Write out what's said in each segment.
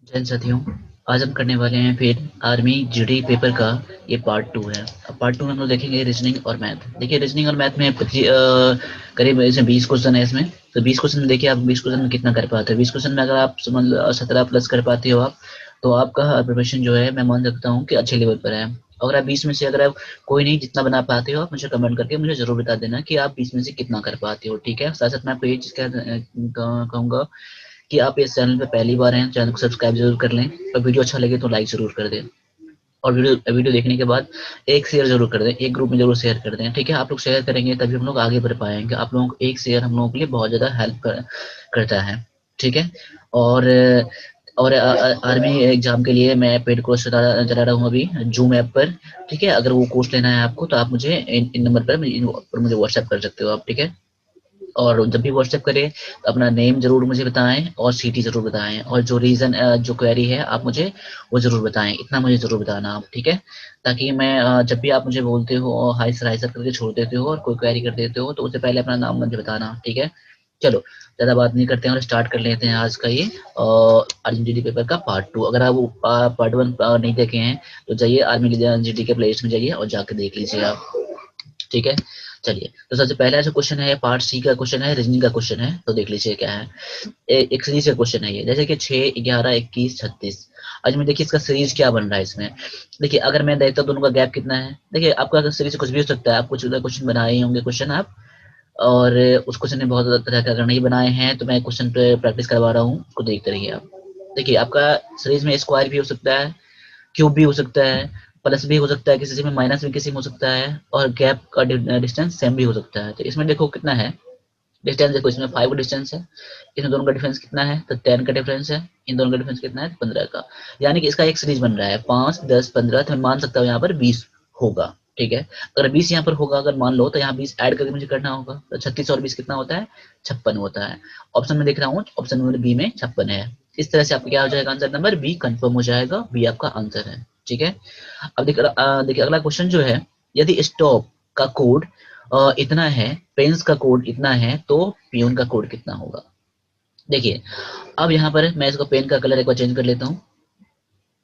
जैन साथियों, आज हम करने वाले हैं फिर आर्मी जीडी पेपर का ये पार्ट 2 है। अब पार्ट 2 में हम लोग देखेंगे रीजनिंग और मैथ। देखिए रीजनिंग और मैथ में करीब इसमें 20 क्वेश्चन है इसमें। तो 20 क्वेश्चन में देखिए आप 20 क्वेश्चन में कितना कर पाते हो। 20 क्वेश्चन में अगर आप समझ लो 17 प्लस कर पाते हो आप, तो आपका प्रिपरेशन जो है मैं मान सकता हूँ कि अच्छे लेवल पर है। अगर आप 20 में से अगर आप कोई नहीं जितना बना पाते हो, आप मुझे कमेंट करके मुझे जरूर बता देना कि आप 20 में से कितना कर पाते हो। ठीक है, साथ साथ मैं आपको ये चीज़ कहूँगा कि आप इस चैनल पे पहली बार हैं, चैनल को सब्सक्राइब जरूर कर लें और वीडियो अच्छा लगे तो लाइक जरूर कर दें। और वीडियो देखने के बाद एक शेयर जरूर कर दें, एक ग्रुप में जरूर शेयर कर दें। ठीक है, आप लोग शेयर करेंगे तभी हम लोग आगे बढ़ पाएंगे। आप लोगों को एक शेयर हम लोगों के लिए बहुत ज़्यादा करता है। ठीक है, और आर्मी एग्जाम के लिए मैं पेड कोर्स चला रहा हूँ अभी जूम ऐप पर। ठीक है, अगर वो कोर्स लेना है आपको तो आप मुझे इन नंबर पर मुझे व्हाट्सएप कर सकते हो आप। ठीक है, और जब भी व्हाट्सएप करें तो अपना नेम जरूर मुझे बताएं और सिटी जरूर बताएं, और जो रीज़न जो क्वेरी है आप मुझे वो जरूर बताएं। इतना मुझे जरूर बताना आप। ठीक है, ताकि मैं जब भी आप मुझे बोलते हो और हाई सर करके छोड़ देते हो और कोई क्वेरी कर देते हो तो उससे पहले अपना नाम मुझे बताना। ठीक है, चलो ज़्यादा बात नहीं करते हैं और स्टार्ट कर लेते हैं आज का ये आर्मी जीडी पेपर का पार्ट 2। अगर आप वो पार्ट 1 नहीं देखे हैं तो जाइए आर्मी जीडी के प्लेलिस्ट में जाइए और जाके देख लीजिए आप। ठीक है, चलिए तो सबसे पहला जो क्वेश्चन है पार्ट सी का क्वेश्चन है, रीजनिंग का क्वेश्चन है। तो देख लीजिए क्या है। एक सीरीज का क्वेश्चन है ये, जैसे कि 6, 11, 21, 36। आज में देखिए इसका सीरीज क्या बन रहा है इसमें। देखिए अगर मैं देखता हूँ दोनों का गैप कितना है। देखिए आपका सीरीज कुछ भी हो सकता है, आप कुछ क्वेश्चन बनाए ही होंगे क्वेश्चन आप, और उस क्वेश्चन ने बहुत तरह का अगर नहीं बनाए हैं तो मैं क्वेश्चन पे प्रैक्टिस करवा रहा हूँ, उसको देखते रहिए आप। देखिए आपका सीरीज में स्क्वायर भी हो सकता है, क्यूब भी हो सकता है, प्लस भी हो सकता है, किसी में माइनस भी किसी में हो सकता है, और गैप का डिस्टेंस सेम भी हो सकता है। तो इसमें देखो कितना है डिस्टेंस। देखो इसमें 5 का डिस्टेंस है, इसमें दोनों का डिफरेंस कितना है तो 10 का डिफरेंस है, इन दोनों का डिफरेंस कितना है 15 का। यानी कि इसका एक सीरीज बन रहा है 5, 10, 15। तो मैं मान सकता हूँ यहाँ पर 20 होगा। ठीक है, अगर 20 यहाँ पर होगा अगर मान लो तो यहाँ 20 ऐड करके मुझे करना होगा। तो 36 और 20 कितना होता है 56 होता है। ऑप्शन में देख रहा हूँ, ऑप्शन नंबर बी में 56 है। इस तरह से आपका क्या हो जाएगा आंसर नंबर बी कंफर्म हो जाएगा, बी आपका आंसर है। ठीक है, अब देखिए अगला क्वेश्चन जो है, यदि स्टॉप का कोड इतना है, पेंस का कोड इतना है, तो पियून का कोड कितना होगा। देखिए अब यहाँ पर मैं इसको पेन का कलर एक बार चेंज कर लेता हूँ,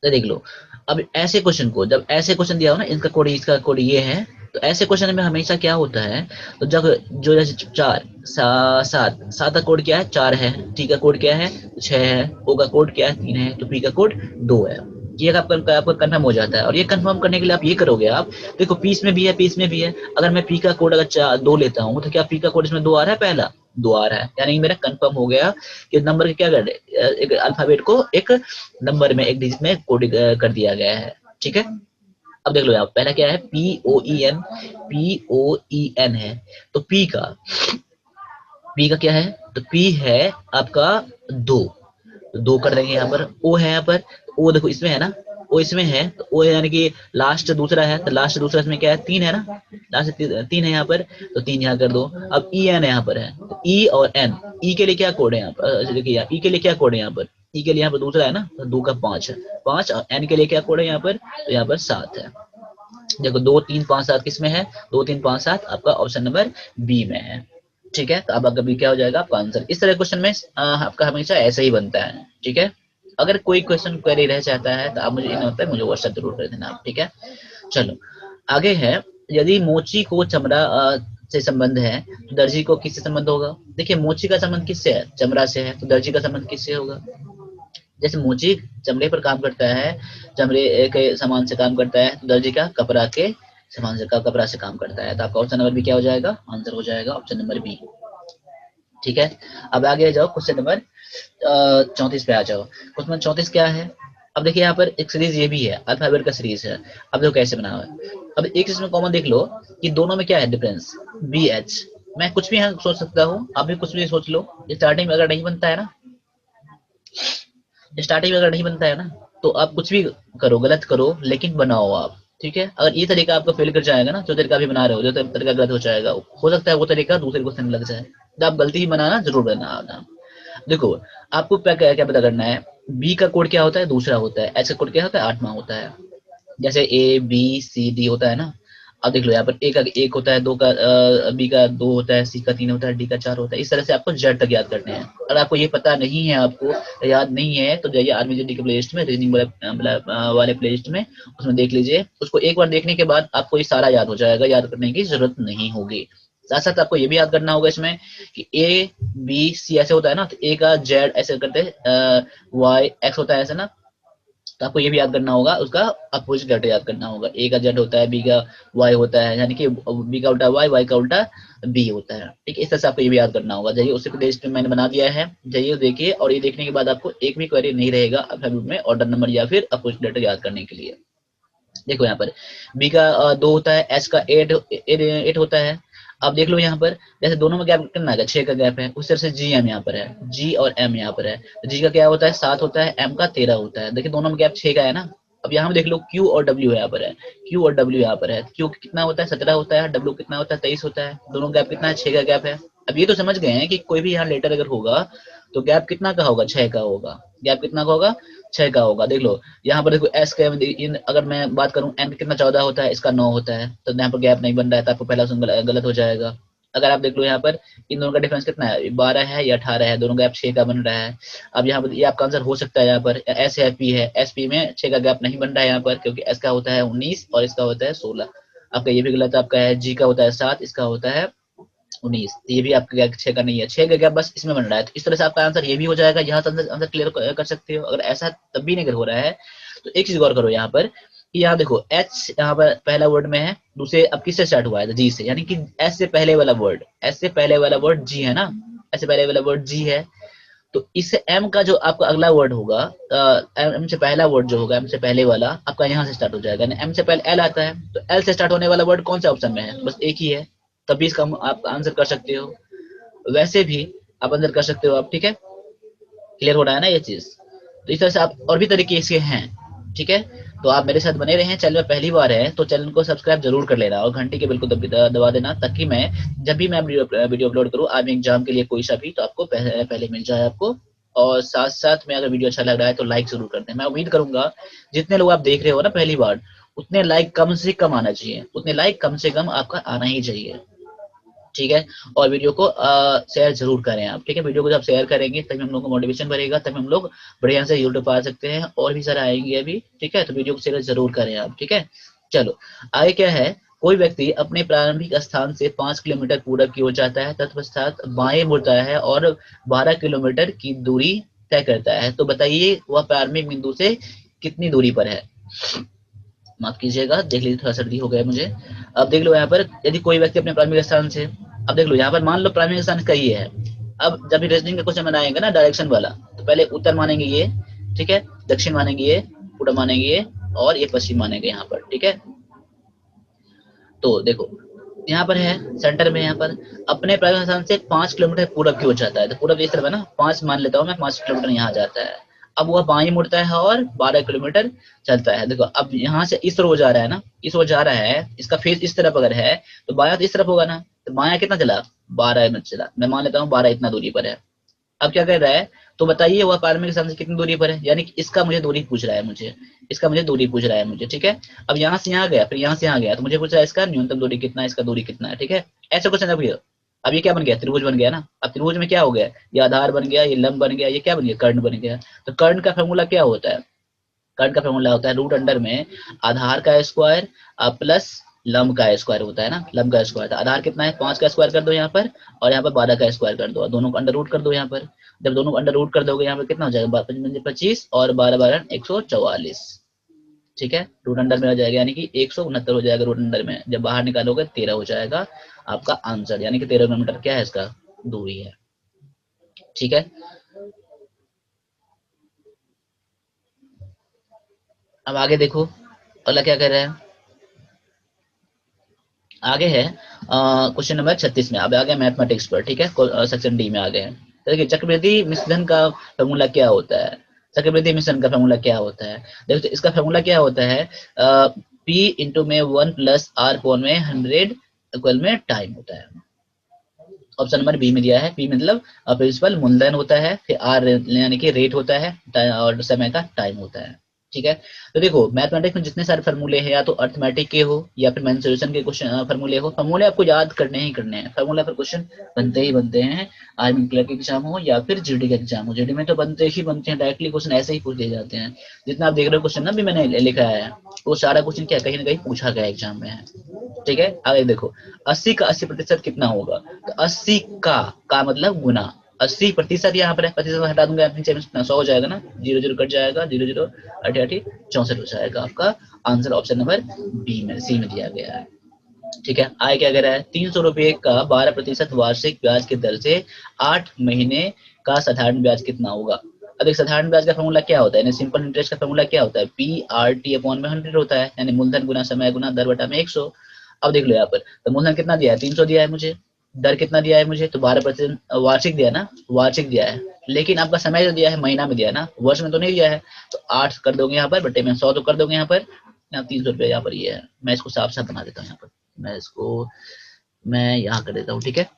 तो देख लो। अब ऐसे क्वेश्चन को जब ऐसे क्वेश्चन दिया हो ना, इनका कोड इसका कोड ये है, तो ऐसे क्वेश्चन में हमेशा क्या होता है, तो जब जो जैसे 4, 7, 7 का कोड क्या है 4 है, टी का कोड क्या है 6 है, ओ का कोड क्या है 3 है, तो पी का कोड 2 है। ये आपका कंफर्म हो जाता है। और ये कंफर्म करने के लिए आप ये करोगे, आप देखो पीस में भी है, पीस में भी है। अगर मैं पी का कोड अगर 2 लेता हूँ तो क्या पी का कोड इसमें 2 आ रहा है, पहला 2 आ रहा है, यानी मेरा कंफर्म हो गया कि नंबर के क्या कर एक अल्फाबेट को एक नंबर में एक डिजिट में कोड कर दिया गया है। ठीक है, अब देख लो यहाँ पहला क्या है POEN, POEN है। तो पी का क्या है, तो पी है आपका 2, तो 2 कर देंगे यहाँ पर। ओ है यहाँ पर, ओ देखो इसमें है ना, ओ इसमें है, तो ओ यानी कि लास्ट दूसरा है, तो लास्ट दूसरा इसमें क्या है 3 है ना, लास्ट 3 है यहाँ पर, तो 3 यहाँ कर दो। अब ई एन यहाँ पर है, तो ई और एन, ई के लिए क्या कोड है यहाँ पर, देखिए ई के लिए क्या कोड है यहाँ पर, ई के लिए यहाँ पर दूसरा है ना, तो 2 का 5 है 5, और एन के लिए क्या कोड है यहाँ पर, तो यहाँ पर 7 है। देखो 2, 3, 5, 7 किस में है, 2, 3, 5, 7 आपका ऑप्शन नंबर बी में है। ठीक है, तो अब आपका बी क्या हो जाएगा आपका आंसर। इस तरह क्वेश्चन में आपका हमेशा ऐसा ही बनता है। ठीक है, अगर कोई क्वेश्चन क्वेरी रह जाता है तो आप मुझे इन नंबर पे मुझे व्हाट्सएप जरूर कर देना आप। ठीक है, चलो आगे है, यदि मोची को चमड़ा से संबंध है तो दर्जी को किससे संबंध होगा। देखिए मोची का संबंध किससे है, चमड़ा से है, तो दर्जी का संबंध किससे होगा। जैसे मोची चमड़े पर काम करता है, चमड़े के सामान से काम करता है, तो दर्जी का कपड़ा के सामान से कपड़ा से काम करता है। तो आपका ऑप्शन नंबर बी क्या हो जाएगा, आंसर हो जाएगा ऑप्शन नंबर बी। ठीक है, अब आगे जाओ क्वेश्चन नंबर 34 पे आ जाओ। क्वेश्चन नंबर 34 क्या है, अब देखिए यहाँ पर एक सीरीज ये भी है, अल्फाबेट का सीरीज है। अब देखो कैसे बना हुआ है। अब एक चीज में कॉमन देख लो कि दोनों में क्या है डिफरेंस, बी एच। मैं कुछ भी यहाँ सोच सकता हूँ, आप भी कुछ भी सोच लो। स्टार्टिंग में अगर नहीं बनता है ना, स्टार्टिंग में अगर नहीं बनता है ना, तो आप कुछ भी करो, गलत करो लेकिन बनाओ आप। ठीक है, अगर ये तरीका आपका फेल कर जाएगा ना, जो तरीका भी बना रहे हो, जो तरीका गलत हो जाएगा, हो सकता है वो तरीका दूसरे क्वेश्चन में लग जाए। तो आप गलती ही बनाना जरूर बनाना। देखो आपको क्या क्या, क्या पता करना है, बी का कोड क्या होता है दूसरा होता है, एच का कोड क्या होता है 8वां होता है। जैसे A B C D होता है ना, अब देख लो यहाँ पर ए का 1 होता है, दो का बी का 2 होता है, सी का 3 होता है, डी का 4 होता है। इस तरह से आपको जेड तक याद करने हैं। अगर आपको ये पता नहीं है, आपको याद नहीं है, तो जाइए आर्मी जेडी के प्ले लिस्ट में, रीजनिंग वाले प्ले लिस्ट में, उसमें देख लीजिए। उसको एक बार देखने के बाद आपको ये सारा याद हो जाएगा, याद करने की जरूरत नहीं होगी। साथ साथ आपको ये भी याद करना होगा इसमें कि ए बी सी ऐसे होता है ना, तो ए का जेड ऐसे करते हैं, वाई एक्स होता है ऐसे ना, तो आपको ये भी याद करना होगा, उसका अपोजिट डाटा याद करना होगा। ए का जेड होता है, बी का वाई होता है, यानी कि बी का उल्टा वाई, वाई का उल्टा बी होता है। ठीक है, इस तरह से आपको ये भी याद करना होगा। जाइए उसी प्लेलिस्ट में मैंने बना दिया है, जाइए देखिए, और ये देखने के बाद आपको एक भी क्वेरी नहीं रहेगा अल्फाबेट में ऑर्डर नंबर या फिर अपोजिट डाटा याद करने के लिए। देखो यहाँ पर बी का 2 होता है, एच का 8 होता है। अब देख लो यहाँ पर, जैसे दोनों में गैप कितना है, 6 का गैप है, उस तरह से जी एम यहाँ पर है, जी और एम यहाँ पर है। जी का क्या होता है, 7 होता है, एम का 13 होता है। देखिए दोनों में गैप 6 का है ना। अब यहाँ देख लो क्यू और डब्ल्यू यहाँ पर है, क्यू और डब्ल्यू यहाँ पर है। क्यू कितना होता है, 17 होता है, डब्ल्यू कितना होता है, 23 होता है। दोनों गैप कितना है, 6 का गैप है। अब ये तो समझ गए हैं कि कोई भी यहाँ लेटर अगर होगा तो गैप कितना का होगा, 6 का होगा। गैप कितना का होगा, 6 का होगा। देख लो यहाँ पर, देखो एस का अगर मैं बात करूं, एन कितना 14 होता है, इसका 9 होता है, तो यहाँ पर गैप नहीं बन रहा है, तो आपको पहला ऑप्शन गलत हो जाएगा। अगर आप देख लो यहाँ पर इन दोनों का डिफरेंस कितना है, 12 है या 18 है, दोनों गैप 6 का बन रहा है। अब यहाँ पर ये आपका आंसर हो सकता है, यहाँ पर एस है, पी है, एस पी में 6 का गैप नहीं बन रहा है यहाँ पर, क्योंकि एस का होता है 19 और इसका होता है 16। आपका ये भी गलत आपका है। जी का होता है 7, इसका होता है 19, ये भी आपका गैप 6 का नहीं है, 6 का गैप बस इसमें बन रहा है। तो इस तरह से आपका आंसर ये भी हो जाएगा। यहाँ से आंसर क्लियर कर सकते हो। अगर ऐसा तब भी नहीं अगर हो रहा है, तो एक चीज गौर करो यहाँ पर कि यहाँ देखो एच यहाँ पर पहला वर्ड में है, दूसरे अब किससे स्टार्ट हुआ है, जी से, यानी कि एस से पहले वाला वर्ड, एस से पहले वाला वर्ड जी है ना, एस से पहले वाला वर्ड जी है। तो इससे एम का जो आपका अगला वर्ड होगा, एम से पहला वर्ड जो होगा, एम से पहले वाला आपका यहाँ से स्टार्ट हो जाएगा। एम से पहले एल आता है, तो एल से स्टार्ट होने वाला वर्ड कौन सा ऑप्शन में है, बस एक ही है, तभी इसका आप आंसर कर सकते हो। वैसे भी आप आंसर कर सकते हो आप। ठीक है, क्लियर हो रहा है ना ये चीज। तो इस तरह से आप और भी तरीके इसके हैं। ठीक है, तो आप मेरे साथ बने रहें। चैनल में पहली बार है तो चैनल को सब्सक्राइब जरूर कर लेना और घंटी के बिल्कुल दबा देना, ताकि मैं जब भी मैं वीडियो अपलोड करूँ आर्मी एग्जाम के लिए कोई सा भी, तो आपको पहले मिल जाए आपको। और साथ साथ में अगर वीडियो अच्छा लग रहा है तो लाइक जरूर कर दें। मैं उम्मीद करूंगा जितने लोग आप देख रहे हो ना पहली बार, उतने लाइक कम से कम आना चाहिए, उतने लाइक कम से कम आपका आना ही चाहिए। ठीक है, और वीडियो को शेयर जरूर करें आप। ठीक है, वीडियो को जब शेयर करेंगे तभी हम लोग को मोटिवेशन बढ़ेगा, तभी हम लोग बढ़िया से यूट्यूब पा सकते हैं, और भी सारे आएंगे अभी। ठीक है, तो वीडियो को शेयर जरूर करें आप। ठीक है, चलो आगे क्या है। कोई व्यक्ति अपने प्रारंभिक स्थान से 5 किलोमीटर पूरब की ओर जाता है, तत्पश्चात बाएं मुड़ता है और 12 किलोमीटर की दूरी तय करता है, तो बताइए वह प्रारंभिक बिंदु से कितनी दूरी पर है। माफ कीजिएगा, देख लीजिए थोड़ा सर्दी हो गया मुझे। अब देख लो यहाँ पर, यदि कोई व्यक्ति अपने प्राथमिक स्थान से, अब देख लो यहाँ पर मान लो प्राथमिक स्थान का ये है। अब जब भी रीजनिंग का क्वेश्चन बनाएंगे ना डायरेक्शन वाला, तो पहले उत्तर मानेंगे ये, ठीक है, दक्षिण मानेंगे ये, पूर्व मानेंगे ये, और ये पश्चिम मानेंगे यहाँ पर। ठीक है, तो देखो यहाँ पर है सेंटर में, यहाँ पर अपने प्राथमिक स्थान से 5 किलोमीटर पूरब की ओर जाता है, तो पूरब इस तरफ है ना, 5 मान लेता हूँ मैं, 5 किलोमीटर यहाँ जाता है। अब वह बाएं मुड़ता है और 12 किलोमीटर चलता है। देखो अब यहाँ से इस ओर जा रहा है ना, इस ओर जा रहा है, इसका फेस इस तरफ अगर है तो बाया तो इस तरफ होगा ना, तो बाया कितना चला, 12 मिनट चला, मैं मान लेता हूँ 12 इतना दूरी पर है। अब क्या कह रहा है, तो बताइए वह प्राथमिक स्थान से कितनी दूरी पर है, यानी कि इसका मुझे दूरी पूछ रहा है, मुझे इसका मुझे दूरी पूछ रहा है मुझे। ठीक है, अब यहाँ से यहाँ गया, फिर यहाँ से यहाँ गया, तो मुझे पूछ रहा है इसका न्यूनतम दूरी कितना है, इसका दूरी कितना है। ठीक है, ऐसा क्वेश्चन है भैया। अब ये क्या बन गया, त्रिभुज बन गया ना। अब त्रिभुज में क्या हो गया, ये आधार बन गया, ये लंब बन गया, ये क्या बन गया, कर्ण बन गया। तो कर्ण का फॉर्मूला क्या होता है, कर्ण का फॉर्मूला होता है रूट अंडर में आधार का स्क्वायर प्लस लंब का स्क्वायर होता है ना, लंब का स्क्वायर। तो आधार कितना है, 5 का स्क्वायर कर दो यहाँ पर, और यहाँ पर 12 का स्क्वायर कर दो, दोनों को अंडर रूट कर दो यहाँ पर। जब दोनों को अंडर रूट कर दोगे यहाँ पर कितना हो जाएगा, 25 और 12 12 144। ठीक है, रूट अंडर में हो जाएगा, यानी कि 169 हो जाएगा रूट अंडर में। जब बाहर निकालोगे 13 हो जाएगा आपका आंसर, यानी कि 13 किलोमीटर क्या है इसका दूरी है। ठीक है, अब आगे देखो अगला क्या कह रहा है। आगे है क्वेश्चन नंबर 36 में, अब आ गया मैथमेटिक्स पर। ठीक है, सेक्शन डी में आ गए हैं। तो देखिए चक्रवृद्धि मिश्रण का फॉर्मूला क्या होता है, चक्रवृद्धि मिश्रण का फॉर्मूला क्या होता है। देखो तो इसका फॉर्मूला क्या होता है, पी इंटू में 1 प्लस आर कोण में 100 इक्वल में टाइम होता है। ऑप्शन नंबर बी में दिया है, पी मतलब प्रिंसिपल मूलधन होता है, फिर आर यानी कि रेट होता है, और समय का टाइम होता है। ठीक है। तो देखो मैथमेटिक्स में जितने सारे फार्मूले हैं, या तो अर्थमेटिक के हो या फिर मेंसुरेशन के क्वेश्चन फार्मूले हो, फार्मूले आपको याद करने ही करने हैं, फार्मूला पर क्वेश्चन बनते ही बनते हैं। आर्मी क्लर्क के एग्जाम हो या फिर जीडी का एग्जाम हो, जीडी में तो बनते ही बनते हैं, डायरेक्टली क्वेश्चन ऐसे ही पूछ दिए जाते हैं। जितना आप देख रहे हो क्वेश्चन ना भी मैंने लिखा है, वो सारा क्वेश्चन क्या कहीं ना कहीं पूछा गया एग्जाम में है। ठीक है, आगे देखो 80 का 80% कितना होगा, तो 80 का मतलब गुना 80%, यहाँ पर है प्रतिशत हटा दूंगा नीचे में 100 हो जाएगा ना, 0 0 कट जाएगा, 0 0 8 8 64 हो जाएगा। आपका आंसर ऑप्शन नंबर बी में, सी में दिया गया है। ठीक है, आय क्या कह रहा है, 300 रुपए का 12% वार्षिक ब्याज की दर से 8 महीने का साधारण ब्याज कितना होगा। अब एक साधारण ब्याज का फॉर्मूला क्या होता है, सिंपल इंटरेस्ट का फॉर्मूला क्या होता है, PRT अपॉन में 100 होता है, यानी मूलधन गुना समय गुना दर बटा में 100। अब देख लो यहाँ पर, तो मूलधन कितना दिया है, 300 दिया है मुझे, दर कितना दिया है मुझे, तो 12% वार्षिक दिया है ना, वार्षिक दिया है, लेकिन आपका समय जो दिया है महीना में दिया है ना, वर्ष में तो नहीं दिया है। तो 8 कर दोगे यहाँ पर, बटे में 100 तो कर दोगे यहाँ पर, 300 रुपया यहाँ पर ये है। मैं इसको साफ साफ बना देता हूँ यहाँ पर, मैं यहाँ कर देता हूँ। ठीक है,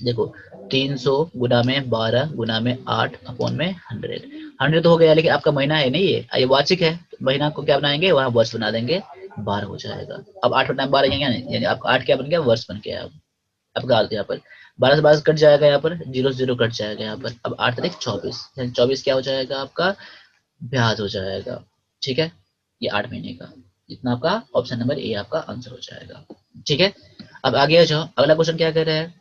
देखो 300 गुना में 12 गुना में 8 अपॉन में 100 तो हो गया, लेकिन आपका महीना है नहीं, ये वार्षिक है, तो महीना को क्या बनाएंगे, वहां वर्ष बना देंगे, 12 हो जाएगा। अब 8 बटा 12 यानी आपका 8 क्या बन गया, वर्ष बन गया। अब गाल यहाँ पर 12 से 12 कट जाएगा, यहाँ पर 0 0 कट जाएगा यहाँ पर। अब 8 तारीख 24, यानी 24 क्या हो जाएगा आपका, ब्याज हो जाएगा। ठीक है, ये 8 महीने का, इतना आपका ऑप्शन नंबर ए आपका आंसर हो जाएगा। ठीक है, अब आगे आ जाओ, अगला क्वेश्चन क्या कह रहा है,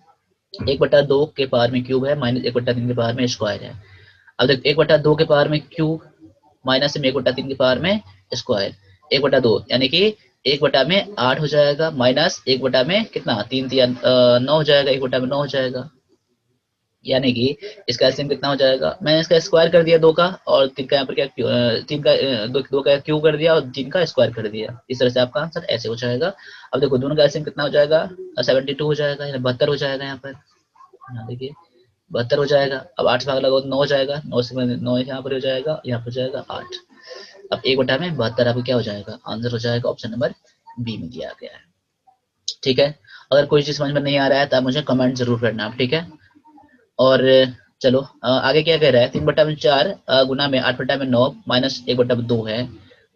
1/2 के पावर में क्यूब है माइनस 1/3 के पावर में स्क्वायर है। अब देखो 1/2 के पावर में क्यूब माइनस में 1/3 के पावर में स्क्वायर, 1/2 यानी कि 1 में 8 हो जाएगा, माइनस 1 में कितना 3 3 9 हो जाएगा, 1 में 9 हो जाएगा, यानी कि इसका एलसीएम कितना हो जाएगा, मैंने इसका स्क्वायर कर दिया 2 का, और 3 का यहाँ पर क्या 3 का 2 का क्यूब कर दिया और 3 का स्क्वायर कर दिया, इस तरह से आपका आंसर ऐसे हो जाएगा। अब देखो दोनों का एलसीएम कितना हो जाएगा, 72 हो जाएगा, यानी 72 हो जाएगा यहाँ पर, यहाँ देखिए 72 हो जाएगा। अब 8 भाग लगाओ तो 9 हो जाएगा, 9 से 9 यहाँ पर हो जाएगा, यहाँ पर हो जाएगा 8। अब 1 में 72 आपको क्या हो जाएगा, आंसर हो जाएगा ऑप्शन नंबर बी में दिया गया है। ठीक है, अगर कोई चीज समझ में नहीं आ रहा है तो आप मुझे कमेंट जरूर करना आप। ठीक है, और चलो आगे क्या कह रहा है, 3/4 गुना में 8/9 माइनस 1/2 है,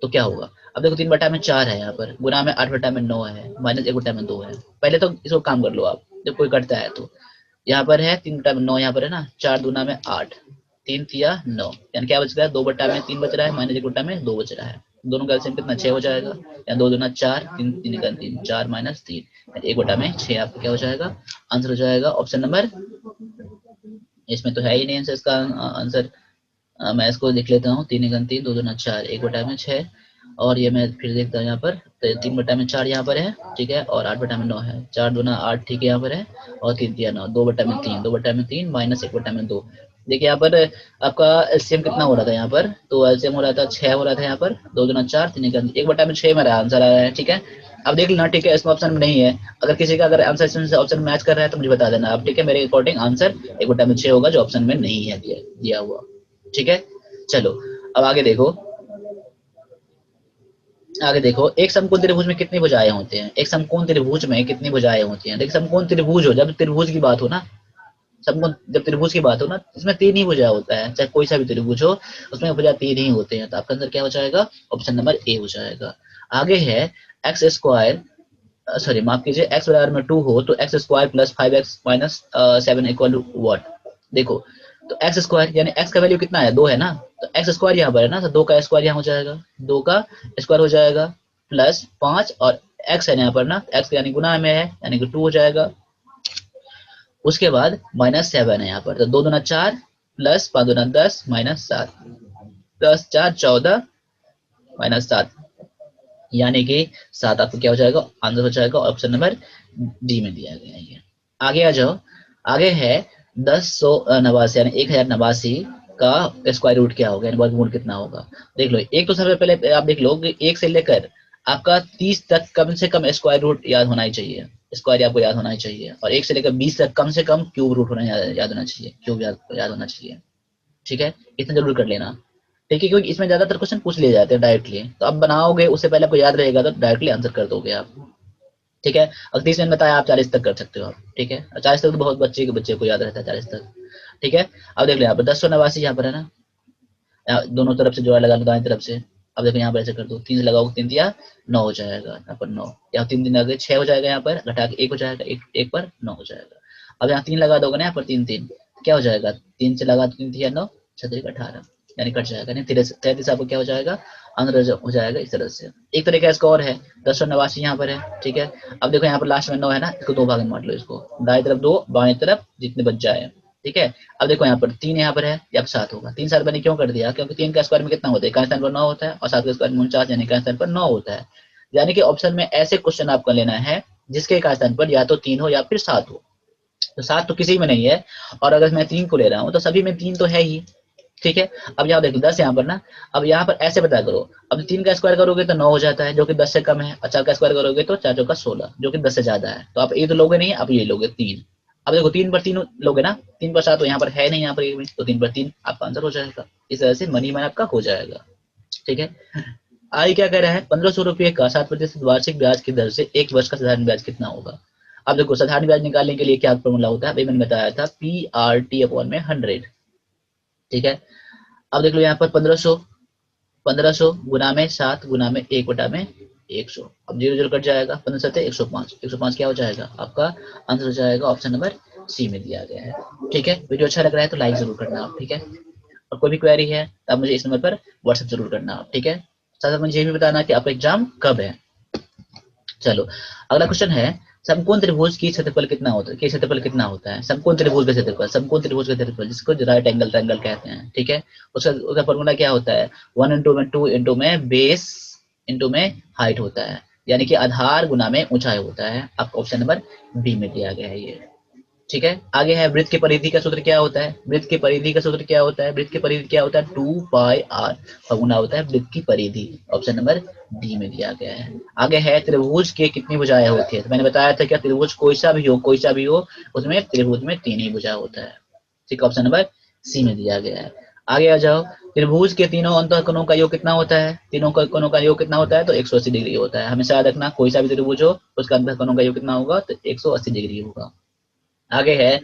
तो क्या होगा। अब देखो 3/4 है यहाँ पर, गुना में 8/9 है, माइनस 1/2 है। पहले तो इसको काम कर लो आप, जब कोई करता है तो यहाँ पर है 3/9, यहाँ पर है ना 4 दूना में 8, 3 तिया 9, यानी क्या बच रहा है, 2/3 बच रहा है, माइनस 1/2 बच रहा है। दोनों का एलसीएम कितना 6 हो जाएगा, या 2 दूना 4, 3 3 का 3, 4 माइनस 3, 1/6 आपका क्या हो जाएगा, आंसर हो जाएगा ऑप्शन नंबर, इसमें तो है ही नहीं आंसर, इसका आंसर मैं इसको लिख लेता हूँ, 3 1 3, 2 दूना 4, 1/6, और ये मैं फिर देखता हूँ यहाँ पर, तो 3/4 यहाँ पर है, ठीक है, और 8/9 है, 4 दूना 8, ठीक है यहाँ पर है, और 3 तिया 9, 2/3 माइनस 1/2। देखिए यहाँ पर आपका एलसीएम कितना हो रहा था यहाँ पर, तो एलसीएम हो रहा था 6 हो रहा था यहाँ पर, 2 दूना 4, 3 1/6 मेरा आंसर आ रहा है। ठीक है, अब देख लेना, ठीक है, इसमें ऑप्शन में नहीं है, अगर किसी का अगर आंसर इसमें से ऑप्शन मैच कर रहा है तो मुझे बता देना आप। ठीक है, मेरे अकॉर्डिंग आंसर 1/6 होगा, जो ऑप्शन में नहीं है दिया हुआ। ठीक है, चलो अब आगे देखो, एक समकोण त्रिभुज में कितनी भुजाएं होते हैं, एक समकोण त्रिभुज में कितनी भुजाएं होती हैं। देखिए समकोण त्रिभुज हो, जब त्रिभुज की बात हो ना, समकोण जब त्रिभुज की बात हो ना, इसमें 3 ही भुजा होता है, चाहे कोई सा भी त्रिभुज हो उसमें भुजा 3 ही होते हैं, तो आपका आंसर क्या हो जाएगा, ऑप्शन नंबर ए हो जाएगा। आगे है एक्स स्क्वायर, सॉरी माफ कीजिए, एक्स बराबर में 2 हो तो x square plus 5x minus 7 equal to what. देखो तो एक्स स्क्वायर यानी एक्स का वैल्यू कितना है, 2 है ना, तो एक्स स्क्वायर यहाँ पर है ना, तो 2 का स्क्वायर यहाँ हो जाएगा, 2 का स्क्वायर हो जाएगा प्लस 5, और एक्स है यहाँ पर ना, एक्स यानी गुना में है, यानी कि 2 हो जाएगा। उसके बाद माइनस 7 है यहाँ पर, तो 2 दूना 4 प्लस 5 दूना 10 माइनस 7, 10 4 14 माइनस 7, यानी कि 7 आपको क्या हो जाएगा, आंसर हो जाएगा ऑप्शन नंबर डी में दिया गया है। आगे आ जाओ, आगे है 1089 यानी 1089 का स्क्वायर रूट क्या होगा, यानी वर्गमूल कितना होगा। देख लो, एक तो सबसे पहले आप देख लो कि 1 से लेकर आपका 30 तक कम से कम स्क्वायर रूट याद होना ही चाहिए, स्क्वायर आपको याद होना ही चाहिए, और 1 से लेकर 20 तक कम से कम क्यूब रूट होना याद होना चाहिए, क्यूब याद होना चाहिए। ठीक है, इतना जरूर कर लेना। ठीक है, क्योंकि इसमें ज्यादातर क्वेश्चन पूछ लिए जाते हैं डायरेक्टली, तो आप बनाओगे उससे पहले आपको याद रहेगा तो डायरेक्टली आंसर कर दोगे आप। ठीक है, अगर 30 मिनट बताया आप 40 तक कर सकते हो आप। ठीक है, 40 तक तो बहुत बच्चे को याद रहता है 40 तक। ठीक है, अब देख लो यहाँ पर 1089 यहाँ पर है ना, दोनों तरफ से जोड़ा लगा लो दाएं तरफ से, अब देखो यहाँ पर ऐसे कर दो, 3 से लगाओ, 3 दिया 9 हो जाएगा, यहाँ पर 9, यहाँ 3 दिन लगे 6 हो जाएगा, यहाँ पर घटा के 1 हो जाएगा, एक पर 9 हो जाएगा। अब यहाँ 3 लगा दोगे ना, यहाँ पर 3 3 क्या हो जाएगा, 3 से लगा 3 दिया 9, 6 18, यानी कट जाएगा, नहीं 33 आपको क्या हो जाएगा, आंसर हो जाएगा इस तरह से। एक तरीका इसका और है, 1089 यहाँ पर है, ठीक है। अब देखो यहाँ पर लास्ट में 9 है ना, इसको 2 भाग में बांट लो, इसको दाएं तरफ 2, बाएं तरफ जितने बच जाए, ठीक है। अब देखो यहाँ पर 3 यहाँ पर है, या 7 होगा, 3 7 मैंने क्यों कर दिया, क्योंकि 3 का स्क्वायर में कितना होता है, का स्थान पर 9 होता है, और 7 का स्क्वायर में 49, यानी का स्थान पर 9 होता है। यानी कि ऑप्शन में ऐसे क्वेश्चन आपको लेना है जिसके का स्थान पर या तो 3 हो या फिर 7 हो। तो 7 तो किसी में नहीं है, और अगर मैं 3 को ले रहा हूँ तो सभी में 3 तो है ही, ठीक है। अब यहाँ देखो 10 यहाँ पर ना, अब यहाँ पर ऐसे पता करो, अब 3 का स्क्वायर करोगे तो 9 हो जाता है, जो कि 10 से कम है, और 4 का स्क्वायर करोगे तो 4 का 16, जो कि 10 से ज्यादा है। तो आप ये तो लोगे नहीं, आप ये लोगे 3। अब देखो 3 पर 3 लोगे ना, 3 पर 7 तो यहाँ पर है नहीं, यहाँ पर तो 3 पर 3 आपका आंसर हो जाएगा। इस तरह से मनी मैन आपका हो जाएगा, ठीक है। आगे क्या कह रहा है, 1500 रुपये का 7% वार्षिक ब्याज की दर से 1 वर्ष का साधारण ब्याज कितना होगा। अब देखो साधारण ब्याज निकालने के लिए क्या फॉर्मूला होता है, अभी मैंने बताया था PRT/100, ठीक है। अब देख लो यहाँ पर 1500 गुना में 7 गुना में 1 बटा में 100, अब 0 0 कट जाएगा, 15 7 105, 105 क्या हो जाएगा, आपका आंसर हो जाएगा ऑप्शन नंबर सी में दिया गया है, ठीक है। वीडियो अच्छा लग रहा है तो लाइक जरूर करना आप, ठीक है। और कोई भी क्वेरी है तो आप मुझे इस नंबर पर व्हाट्सएप जरूर करना आप, ठीक है। साथ साथ मुझे ये भी बताना कि आपका एग्जाम कब है। चलो अगला क्वेश्चन है, समकोण त्रिभुज की क्षेत्रफल कितना होता है, क्षेत्रफल कितना होता है, समकोण त्रिभुज का क्षेत्रफल, समकोण त्रिभुज का क्षेत्रफल जिसको राइट एंगल ट्रायंगल कहते हैं, ठीक है। उसका फॉर्मूला क्या होता है, 1 इंटू में 2 इंटू में बेस इंटू में हाइट होता है, यानी कि आधार गुना में ऊंचाई होता है। आपका ऑप्शन नंबर बी में दिया गया है ये, ठीक है। आगे है वृत्त की परिधि का सूत्र क्या होता है, वृत्त की परिधि का सूत्र क्या होता है, वृत्त की परिधि क्या होता है, 2πr फॉर्मूला होता है वृत्त की परिधि, ऑप्शन नंबर डी में दिया गया है। आगे है त्रिभुज के कितनी भुजाएं होती है, तो मैंने बताया था कि त्रिभुज कोई सा भी हो उसमें त्रिभुज में 3 ही भुजा होता है, ठीक, ऑप्शन नंबर सी में दिया गया है। आगे आ जाओ, त्रिभुज के तीनों अंतःकोणों का योग कितना होता है, तीनों कोणों का योग कितना होता है, तो 180 डिग्री होता है। हमेशा याद रखना कोई सा भी त्रिभुज हो उसका अंतःकोणों का योग कितना होगा, तो 180 डिग्री होगा। आगे है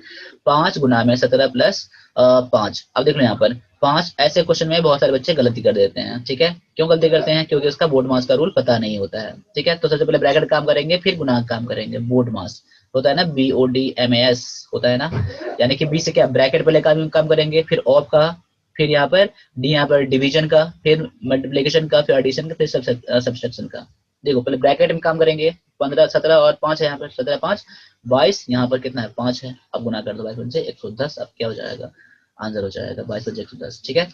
5 गुना में 17 प्लस 5। अब देख लो यहाँ पर 5, ऐसे क्वेश्चन में बहुत सारे बच्चे गलती कर देते हैं, ठीक है। क्यों गलती करते हैं, क्योंकि उसका बोर्ड मास का रूल पता नहीं होता है, ठीक है। तो सबसे पहले ब्रैकेट काम करेंगे, फिर गुणांक काम करेंगे। बोर्ड मास होता है ना, BODMAS होता है ना, यानी कि बी से क्या ब्रैकेट पहले काम करेंगे, फिर ऑफ का, फिर यहाँ पर डी, यहाँ पर डिवीजन का, फिर मल्टीप्लीकेशन का, फिर एडिशन का, फिर सब्सट्रैक्शन का। देखो पहले ब्रैकेट में काम करेंगे, 15 17 और 5 है, यहाँ पर 17 5 22, यहाँ पर कितना है 5 है, अब गुना कर दो 22 से 110, अब क्या हो जाएगा, आंसर हो जाएगा 22 से 110, ठीक है।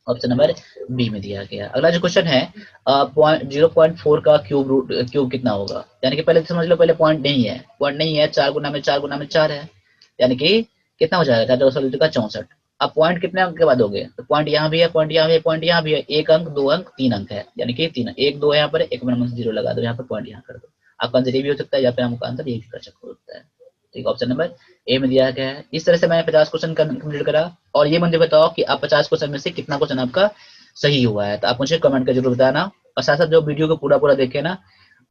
ऑप्शन नंबर बी में दिया गया। अगला जो क्वेश्चन है 0.4 का क्यूब कितना होगा, यानी कि पहले समझ लो, पहले पॉइंट नहीं है, 4 गुना में 4 गुना में 4 है, यानी कि कितना हो जाएगा 64। अब पॉइंट कितने अंक के बाद हो गए, तो पॉइंट यहाँ भी है, पॉइंट यहाँ भी है, पॉइंट यहाँ भी है, 1 अंक 2 अंक 3 अंक है, यानी कि 3 1 2 यहाँ पर, एक में 0 लगा दो, यहाँ पर पॉइंट यहाँ कर दो। आपका आंसर ये भी हो सकता है, या फिर आपका आंसर ये भी कर सकता है, ठीक, ऑप्शन नंबर ए में दिया गया है। इस तरह से मैंने 50 क्वेश्चन कंप्लीट करा, और ये मुझे बताओ कि आप 50 क्वेश्चन में से कितना क्वेश्चन आपका सही हुआ है, तो आप मुझे कमेंट कर जरूर बताना। और साथ साथ जो वीडियो को पूरा देखे ना,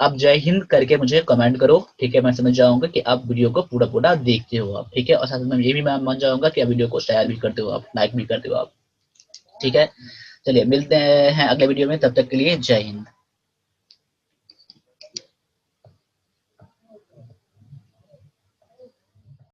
आप जय हिंद करके मुझे कमेंट करो, ठीक है। मैं समझ जाऊंगा कि आप वीडियो को पूरा देखते हो आप, ठीक है। और साथ में ये भी मैं मान जाऊंगा कि आप वीडियो को शेयर भी करते हो आप, लाइक भी करते हो आप, ठीक है। चलिए मिलते हैं अगले वीडियो में, तब तक के लिए जय हिंद।